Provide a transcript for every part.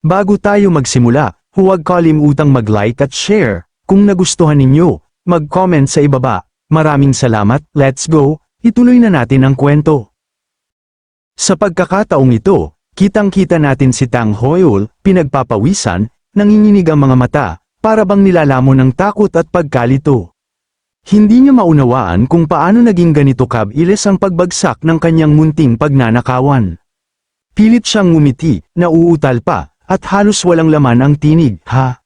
Bago tayo magsimula, huwag kalimutang mag-like at share. Kung nagustuhan ninyo, mag-comment sa ibaba. Maraming salamat, let's go, ituloy na natin ang kwento. Sa pagkakataong ito, kitang-kita natin si Tang Hoyul, pinagpapawisan, nanginginig ang mga mata, para bang nilalamon ng takot at pagkalito. Hindi niya maunawaan kung paano naging ganito kabilis ang pagbagsak ng kanyang munting pagnanakawan. Pilit siyang ngumiti, nauutal pa, at halos walang laman ang tinig, ha?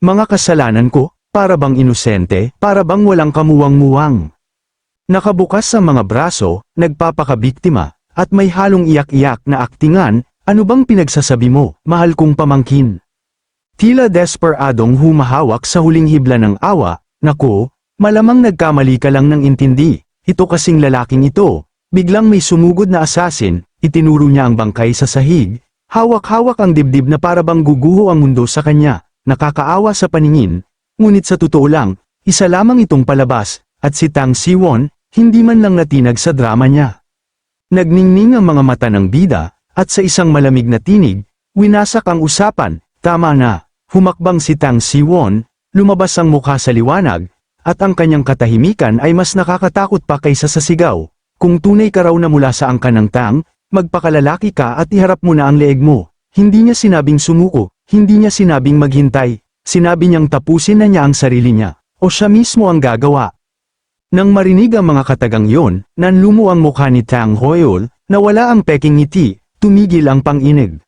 Mga kasalanan ko, para bang inosente, para bang walang kamuwang-muwang. Nakabukas ang mga braso, nagpapakabiktima, at may halong iyak-iyak na aktingan, ano bang pinagsasabi mo, mahal kong pamangkin? Tila desperadong humahawak sa huling hibla ng awa, naku, malamang nagkamali ka lang ng intindi, ito kasing lalaking ito, biglang may sumugod na asasin, itinuro niya ang bangkay sa sahig, hawak-hawak ang dibdib na para bang guguho ang mundo sa kanya, nakakaawa sa paningin, ngunit sa totoo lang, isa lamang itong palabas, at si Tang Siwon, hindi man lang natinag sa drama niya. Nagningning ang mga mata ng bida, at sa isang malamig na tinig, winasak ang usapan, tama na, humakbang si Tang Siwon, lumabas ang mukha sa liwanag, at ang kanyang katahimikan ay mas nakakatakot pa kaysa sa sigaw. Kung tunay ka raw na mula sa angkan ng Tang, magpakalalaki ka at iharap mo na ang leeg mo. Hindi niya sinabing sumuko, hindi niya sinabing maghintay, sinabi niyang tapusin na niya ang sarili niya, o siya mismo ang gagawa. Nang marinig ang mga katagang yon, nanlumo ang mukha ni Tang Hoyul, na wala ang peking ngiti, tumigil ang panginig.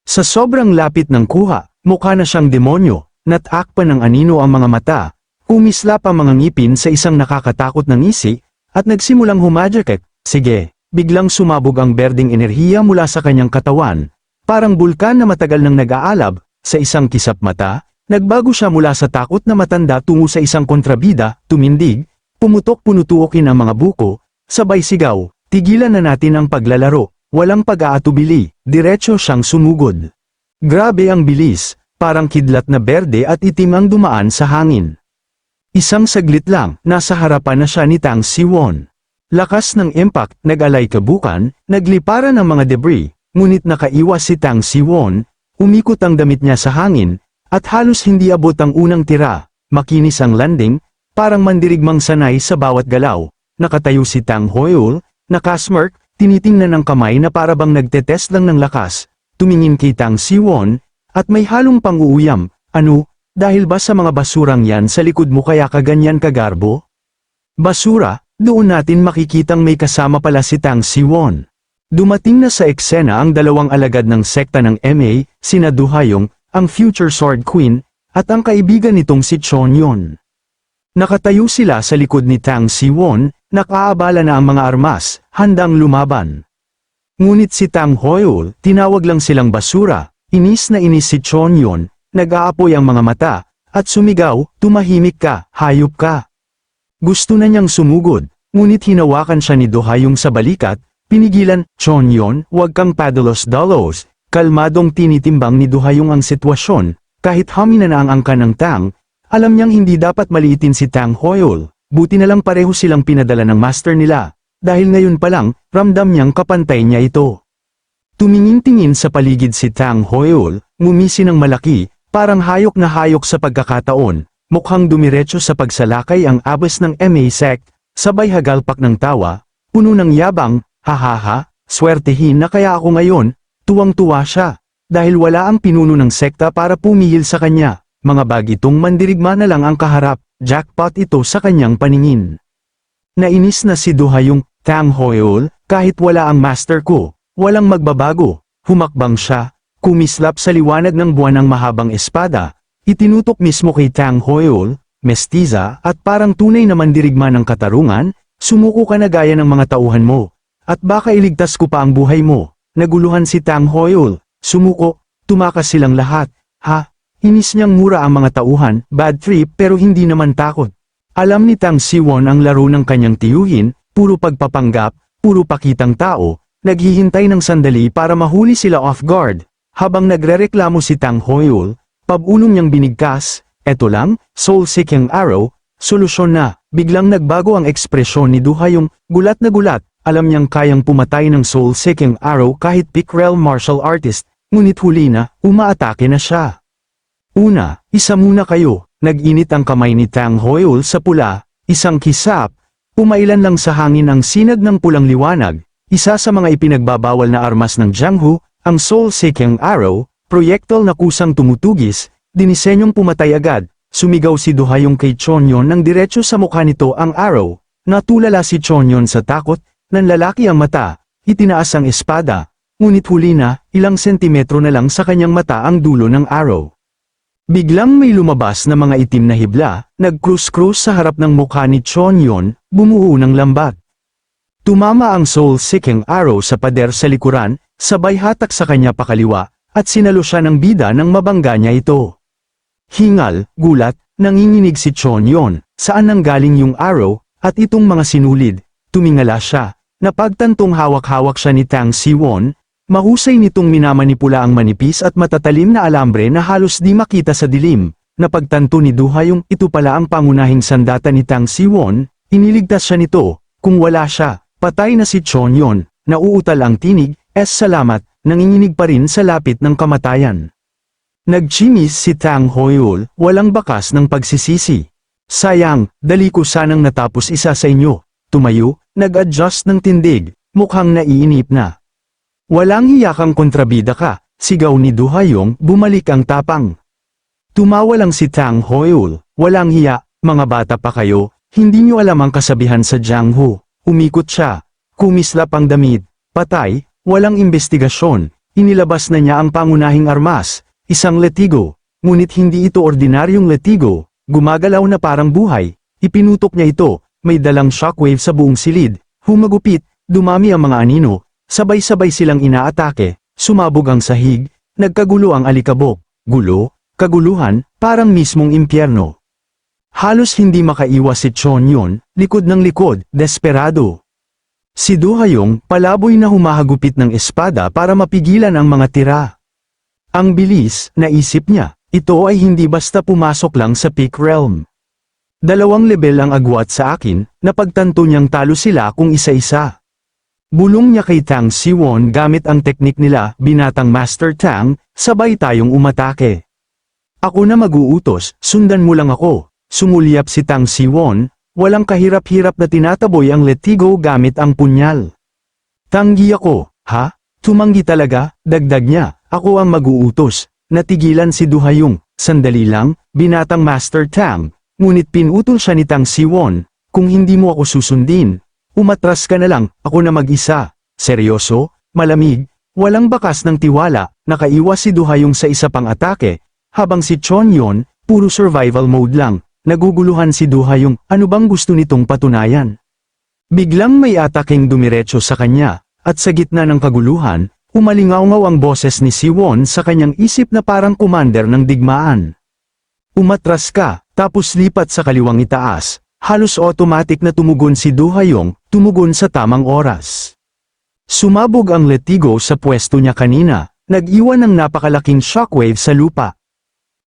Sa sobrang lapit ng kuha, mukha na siyang demonyo, natakpan ng anino ang mga mata, kumislap ang mga ngipin sa isang nakakatakot na ngisi, at nagsimulang humajakek, sige. Biglang sumabog ang berdeng enerhiya mula sa kanyang katawan, parang bulkan na matagal nang nag-aalab, sa isang kisap mata, nagbago siya mula sa takot na matanda tungo sa isang kontrabida, tumindig, pumutok-punutuokin ang mga buko, sabay sigaw, tigilan na natin ang paglalaro, walang pag-aatubili, diretso siyang sumugod. Grabe ang bilis, parang kidlat na berde at itim ang dumaan sa hangin. Isang saglit lang, nasa harapan na siya ni Tang Siwon. Lakas ng impact, nag-alay kabukan, nagliparan ang mga debris, ngunit nakaiwas si Tang Siwon, umikot ang damit niya sa hangin, at halos hindi abot ang unang tira, makinis ang landing, parang mandirigmang sanay sa bawat galaw. Nakatayo si Tang Hoyul, nakasmirk, tinitingnan ng kamay na para bang nagtetest lang ng lakas, tumingin kay Tang Siwon, at may halong pang-uuyam, ano, dahil ba sa mga basurang yan sa likod mo kaya ka ganyan kagarbo? Basura? Doon natin makikitang may kasama pala si Tang Siwon. Dumating na sa eksena ang dalawang alagad ng sekta ng MA, sina Du Hayong, ang future Sword Queen, at ang kaibigan nitong si Chonyon. Nakatayo sila sa likod ni Tang Siwon, nakaabala na ang mga armas, handang lumaban. Ngunit si Tang Hoyul, tinawag lang silang basura, inis na inis si Chonyon, nag-aapoy ang mga mata, at sumigaw, tumahimik ka, hayop ka. Gusto na niyang sumugod, ngunit hinawakan siya ni Do Hayong sa balikat, pinigilan, Chonyon, huwag kang padalos-dalos, kalmadong tinitimbang ni Do Hayong ang sitwasyon, kahit hamina na ang angka ng Tang, alam niyang hindi dapat maliitin si Tang Hoyul, buti na lang pareho silang pinadala ng master nila, dahil ngayon pa lang, ramdam niyang kapantay niya ito. Tumingin-tingin sa paligid si Tang Hoyul, ngumisi ng malaki, parang hayok na hayok sa pagkakataon. Mukhang dumiretso sa pagsalakay ang abas ng MA sect, sabay hagalpak ng tawa, puno ng yabang, hahaha, swertehin na kaya ako ngayon, tuwang-tuwa siya, dahil wala ang pinuno ng sekta para pumihil sa kanya, mga bagitong mandirigma na lang ang kaharap, jackpot ito sa kanyang paningin. Nainis na si Do Hayong, Tang Hoyul, kahit wala ang master ko, walang magbabago, humakbang siya, kumislap sa liwanag ng buwan ng mahabang espada, itinutok mismo kay Tang Hoyul, mestiza at parang tunay na mandirigma ng katarungan, sumuko ka na gaya ng mga tauhan mo, at baka iligtas ko pa ang buhay mo. Naguluhan si Tang Hoyul, sumuko, tumakas silang lahat, ha, inis niyang mura ang mga tauhan, bad trip pero hindi naman takot. Alam ni Tang Siwon ang laro ng kanyang tiyuhin, puro pagpapanggap, puro pakitang tao, naghihintay ng sandali para mahuli sila off guard, habang nagrereklamo si Tang Hoyul. Pabulong niyang binigkas, eto lang, soul-seeking arrow, solusyon na, biglang nagbago ang ekspresyon ni Du Hayong, gulat na gulat, alam niyang kayang pumatay ng soul-seeking arrow kahit peak realm martial artist, ngunit huli na, umaatake na siya. Una, isa muna kayo, nag-init ang kamay ni Tang Hoil sa pula, isang kisap, umailan lang sa hangin ang sinag ng pulang liwanag, isa sa mga ipinagbabawal na armas ng Jianghu, ang soul-seeking arrow, proyektil na kusang tumutugis, dinisenyong pumatay agad, sumigaw si Duhayong kay Chonyon nang diretso sa mukha nito ang arrow, natulala si Chonyon sa takot, nanlalaki ang mata, itinaas ang espada, ngunit huli na, ilang sentimetro na lang sa kanyang mata ang dulo ng arrow. Biglang may lumabas na mga itim na hibla, nag-krus-krus sa harap ng mukha ni Chonyon, bumuo ng lambat. Tumama ang soul-seeking arrow sa pader sa likuran, sabay hatak sa kanya pakaliwa, at sinalo siya ng bida nang mabangga niya ito. Hingal, gulat, nanginginig si Chonyon, saan nanggaling yung arrow, at itong mga sinulid, tumingala siya, napagtantong hawak-hawak siya ni Tang Siwon. Mahusay nitong minamanipula ang manipis at matatalim na alambre na halos di makita sa dilim. Napagtanto ni Duhayong ito pala ang pangunahing sandata ni Tang Siwon, iniligtas siya nito, kung wala siya, patay na si Chonyon, nauutal ang tinig, salamat, nanginginig pa rin sa lapit ng kamatayan. Nagchimis si Tang Hoil, walang bakas ng pagsisisi. Sayang, dali ko sanang natapos isa sa inyo. Tumayo, nag-adjust ng tindig, mukhang naiinip na. Walang hiyakang kontrabida ka, sigaw ni Duhayong, bumalik ang tapang. Tumawa lang si Tang Hoil, walang hiya, mga bata pa kayo, hindi nyo alam ang kasabihan sa Jianghu. Umikot siya, kumislap ang damit, patay, walang investigasyon, inilabas na niya ang pangunahing armas, isang letigo, ngunit hindi ito ordinaryong letigo, gumagalaw na parang buhay, ipinutok niya ito, may dalang shockwave sa buong silid, humagupit, dumami ang mga anino, sabay-sabay silang inaatake, sumabog ang sahig, nagkagulo ang alikabok, gulo, kaguluhan, parang mismong impyerno. Halos hindi makaiwas si Chonyon, likod ng likod, desperado. Si Duhayong, palaboy na humahagupit ng espada para mapigilan ang mga tira. Ang bilis, naisip niya, ito ay hindi basta pumasok lang sa peak realm. 2 lebel ang agwat sa akin, napagtanto niyang talo sila kung isa-isa. Bulong niya kay Tang Siwon gamit ang teknik nila, binatang Master Tang, sabay tayong umatake. Ako na mag-uutos, sundan mo lang ako, sumulyap si Tang Siwon, walang kahirap-hirap na tinataboy ang letigo gamit ang punyal. Tanggi ako, ha? Tumanggi talaga, dagdag niya, ako ang mag-uutos, natigilan si Duhayong, sandali lang, binatang Master Tang, ngunit pinutol siya ni Tang Siwon, kung hindi mo ako susundin. Umatras ka na lang, ako na mag-isa. Seryoso, malamig, walang bakas ng tiwala, nakaiwas si Duhayong sa isa pang atake, habang si Chonyon, puro survival mode lang, naguguluhan si Duhayong, ano bang gusto nitong patunayan? Biglang may ataking dumiretso sa kanya, at sa gitna ng kaguluhan, umalingaw-ngaw ang boses ni Siwon sa kanyang isip na parang commander ng digmaan. Umatras ka, tapos lipat sa kaliwang itaas. Halos automatic na tumugon si Duhayong, tumugon sa tamang oras. Sumabog ang letigo sa pwesto niya kanina, nag-iwan ng napakalaking shockwave sa lupa.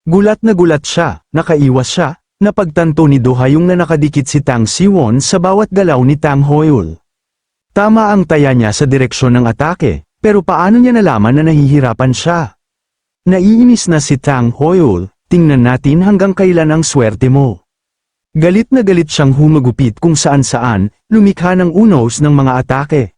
Gulat na gulat siya, nakaiwas siya, napagtanto ni Duhayong na nakadikit si Tang Siwon sa bawat galaw ni Tang Hoil. Tama ang taya niya sa direksyon ng atake, pero paano niya nalaman na nahihirapan siya? Naiinis na si Tang Hoil, tingnan natin hanggang kailan ang swerte mo. Galit na galit siyang humagupit kung saan-saan, lumikha ng unos ng mga atake.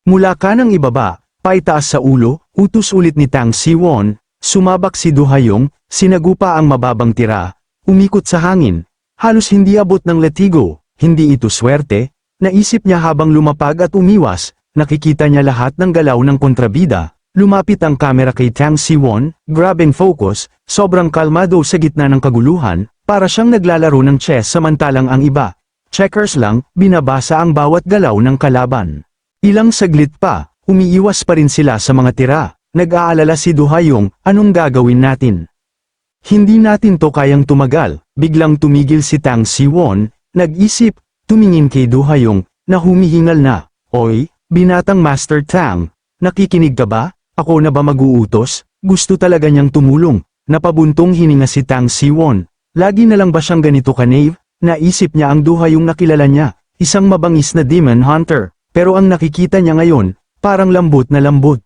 Mula kanang ibaba, paitaas sa ulo, utos ulit ni Tang Siwon, sumabak si Duhayong, sinagupa ang mababang tira, umikot sa hangin, halos hindi abot ng letigo, hindi ito swerte, naisip niya habang lumapag at umiwas, nakikita niya lahat ng galaw ng kontrabida, lumapit ang kamera kay Tang Siwon, grabbing focus, sobrang kalmado sa gitna ng kaguluhan, para siyang naglalaro ng chess samantalang ang iba, checkers lang, binabasa ang bawat galaw ng kalaban. Ilang saglit pa, umiiwas pa rin sila sa mga tira, nag-aalala si Duhayong, anong gagawin natin? Hindi natin to kayang tumagal, biglang tumigil si Tang Siwon, nag-isip, tumingin kay Duhayong, na humihingal na, oy, binatang Master Tang, nakikinig ka ba? Ako na ba mag-uutos? Gusto talaga niyang tumulong, napabuntong hininga si Tang Siwon. Lagi na lang ba siyang ganito ka-naive? Naisip niya ang Duhayong nakilala niya, isang mabangis na demon hunter, pero ang nakikita niya ngayon, parang lambot na lambot.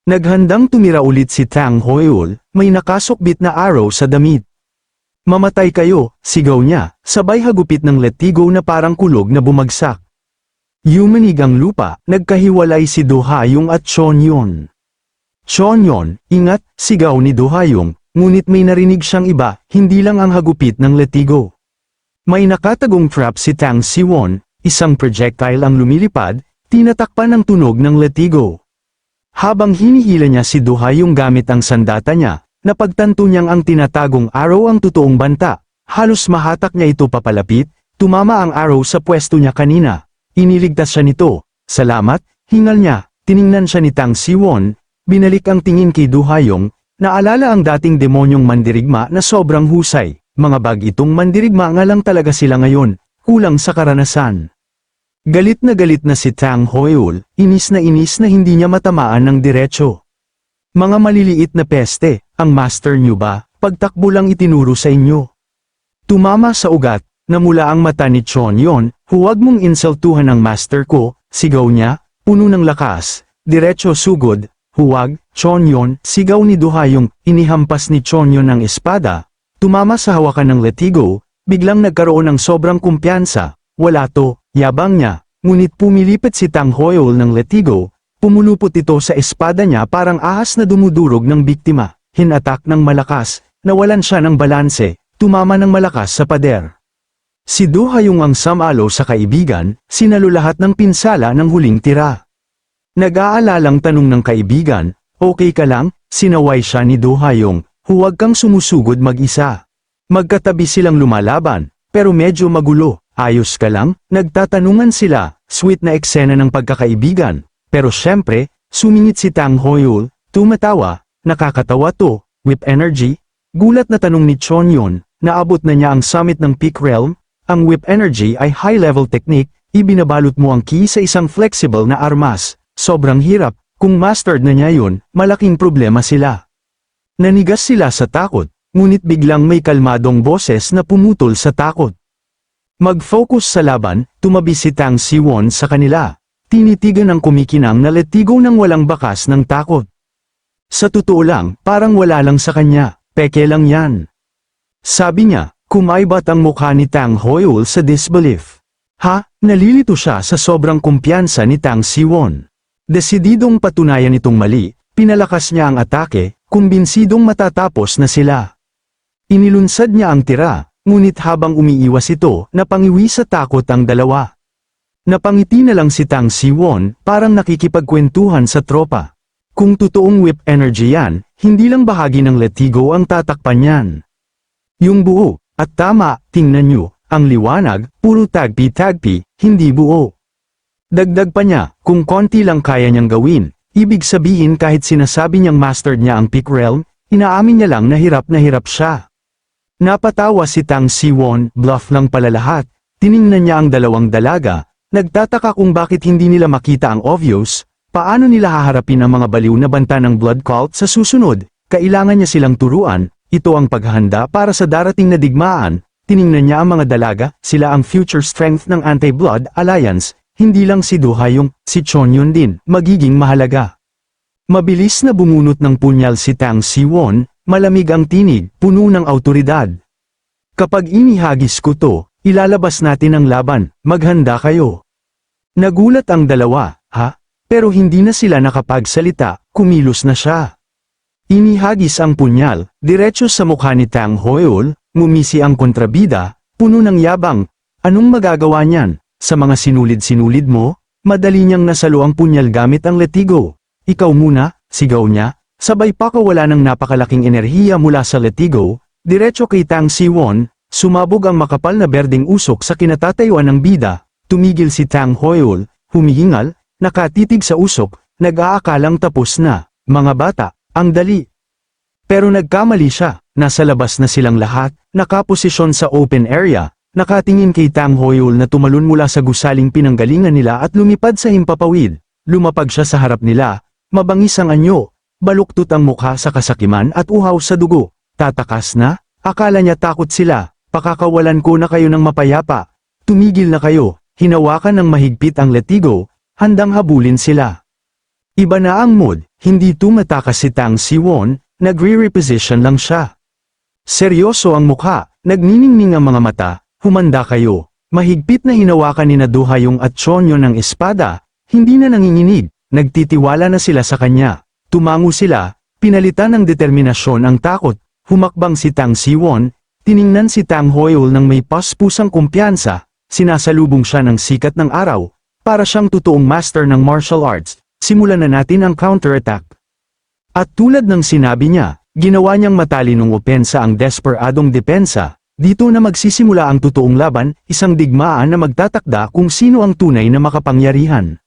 Naghandang tumira ulit si Tang Hoyul, may nakasukbit na arrow sa damit. Mamatay kayo, sigaw niya, sabay hagupit ng letigo na parang kulog na bumagsak. Yumanig ang lupa, nagkahiwalay si Do Ha-young at Chonyon. Chonyon, ingat, sigaw ni Do Ha-young, ngunit may narinig siyang iba, hindi lang ang hagupit ng letigo. May nakatagong trap si Tang Siwon, isang projectile ang lumilipad, tinatakpan ng tunog ng letigo. Habang hinihila niya si Do Ha-young gamit ang sandata niya, napagtanto niyang ang tinatagong arrow ang totoong banta. Halos mahatak niya ito papalapit, tumama ang arrow sa pwesto niya kanina. Iniligtas siya nito. Salamat, hingal niya, tiningnan siya ni Tang Siwon, binalik ang tingin kay Do Ha-young, naalala ang dating demonyong mandirigma na sobrang husay. Mga bag itong mandirigma nga lang talaga sila ngayon, kulang sa karanasan. Galit na si Tang Hoyul, inis na hindi niya matamaan ng diretso. Mga maliliit na peste, ang master niyo ba, pagtakbo lang itinuro sa inyo. Tumama sa ugat, namula ang mata ni Chonyon, huwag mong insultuhan ang master ko, sigaw niya, puno ng lakas, diretso sugod, huwag, Chonyon, sigaw ni Do Ha-young, inihampas ni Chonyon ang espada, tumama sa hawakan ng letigo, biglang nagkaroon ng sobrang kumpiyansa, wala to, yabang niya, ngunit pumilipit si Tang Hoyul ng letigo, pumulupot ito sa espada niya parang ahas na dumudurog ng biktima, hinatak ng malakas, nawalan siya ng balanse, tumama ng malakas sa pader. Si Do Ha-young ang samalo sa kaibigan, sinalo lahat ng pinsala ng huling tira. Nag-aalalang tanong ng kaibigan, okay ka lang, sinaway siya ni Do Ha-young, huwag kang sumusugod mag-isa. Magkatabi silang lumalaban, pero medyo magulo. Ayos ka lang? Nagtatanungan sila, sweet na eksena ng pagkakaibigan. Pero syempre, sumingit si Tang Hoyul, tumatawa, nakakatawa to, whip energy. Gulat na tanong ni Chonyon, naabot na niya ang summit ng Peak Realm. Ang whip energy ay high-level technique, ibinabalot mo ang key sa isang flexible na armas. Sobrang hirap, kung mastered na niya yun, malaking problema sila. Nanigas sila sa takot, ngunit biglang may kalmadong boses na pumutol sa takot. Mag-focus sa laban, tumabi si Tang Siwon sa kanila. Tinitigan ang kumikinang na letigo ng walang bakas ng takot. Sa totoo lang, parang wala lang sa kanya, peke lang yan. Sabi niya, kumaibat ang mukha ni Tang Hoyul sa disbelief. Ha, nalilito siya sa sobrang kumpiyansa ni Tang Siwon. Desididong patunayan itong mali, pinalakas niya ang atake, kumbinsidong matatapos na sila. Inilunsad niya ang tira. Ngunit habang umiiwas ito, napangiwi sa takot ang dalawa. Napangiti na lang si Tang Siwon, parang nakikipagkwentuhan sa tropa. Kung totoong whip energy yan, hindi lang bahagi ng letigo ang tatakpan yan. Yung buo, at tama, tingnan nyo, ang liwanag, puro tagpi-tagpi, hindi buo. Dagdag pa niya, kung konti lang kaya niyang gawin, ibig sabihin kahit sinasabi niyang mastered niya ang Peak Realm, inaamin niya lang na hirap siya. Napatawa si Tang Siwon, bluff lang pala lahat, tiningnan niya ang dalawang dalaga, nagtataka kung bakit hindi nila makita ang obvious, paano nila haharapin ang mga baliw na banta ng blood cult sa susunod, kailangan niya silang turuan, ito ang paghahanda para sa darating na digmaan, tiningnan niya ang mga dalaga, sila ang future strength ng Anti-Blood Alliance, hindi lang si Do Ha-young, si Chonyon din, magiging mahalaga. Mabilis na bumunot ng punyal si Tang Siwon, malamig ang tinig, puno ng awtoridad. Kapag inihagis ko to, ilalabas natin ang laban, maghanda kayo. Nagulat ang dalawa, ha? Pero hindi na sila nakapagsalita, kumilos na siya. Inihagis ang punyal, diretso sa mukha ni Tang Hoyul, ngumisi ang kontrabida, puno ng yabang. Anong magagawa niyan? Sa mga sinulid-sinulid mo, madali niyang nasalo ang punyal gamit ang letigo. Ikaw muna, sigaw niya. Sabay pa kawala ng napakalaking enerhiya mula sa letigo, diretso kay Tang Siwon, sumabog ang makapal na berdeng usok sa kinatatayuan ng bida, tumigil si Tang Hoyul, humihingal, nakatitig sa usok, nag-aakalang tapos na, mga bata, ang dali. Pero nagkamali siya, nasa labas na silang lahat, nakaposisyon sa open area, nakatingin kay Tang Hoyul na tumalon mula sa gusaling pinanggalingan nila at lumipad sa himpapawid, lumapag siya sa harap nila, mabangis ang anyo. Baluktot ang mukha sa kasakiman at uhaw sa dugo. Tatakas na? Akala niya takot sila. Pakakawalan ko na kayo ng mapayapa. Tumigil na kayo. Hinawakan ng mahigpit ang letigo. Handang habulin sila. Iba na ang mood, hindi tumatakas si Tang Siwon, nagre-reposition lang siya. Seryoso ang mukha, nagniningning ang mga mata, humanda kayo. Mahigpit na hinawakan ni Naduha yung atsyonyo ng espada, hindi na nanginginig, nagtitiwala na sila sa kanya. Tumango sila, pinalitan ng determinasyon ang takot, humakbang si Tang Siwon, tiningnan si Tang Hoyul ng may paspusang kumpiyansa, sinasalubong siya ng sikat ng araw, para siyang totoong master ng martial arts, simulan na natin ang counter-attack. At tulad ng sinabi niya, ginawa niyang matalinong opensa ang desperadong depensa, dito na magsisimula ang totoong laban, isang digmaan na magtatakda kung sino ang tunay na makapangyarihan.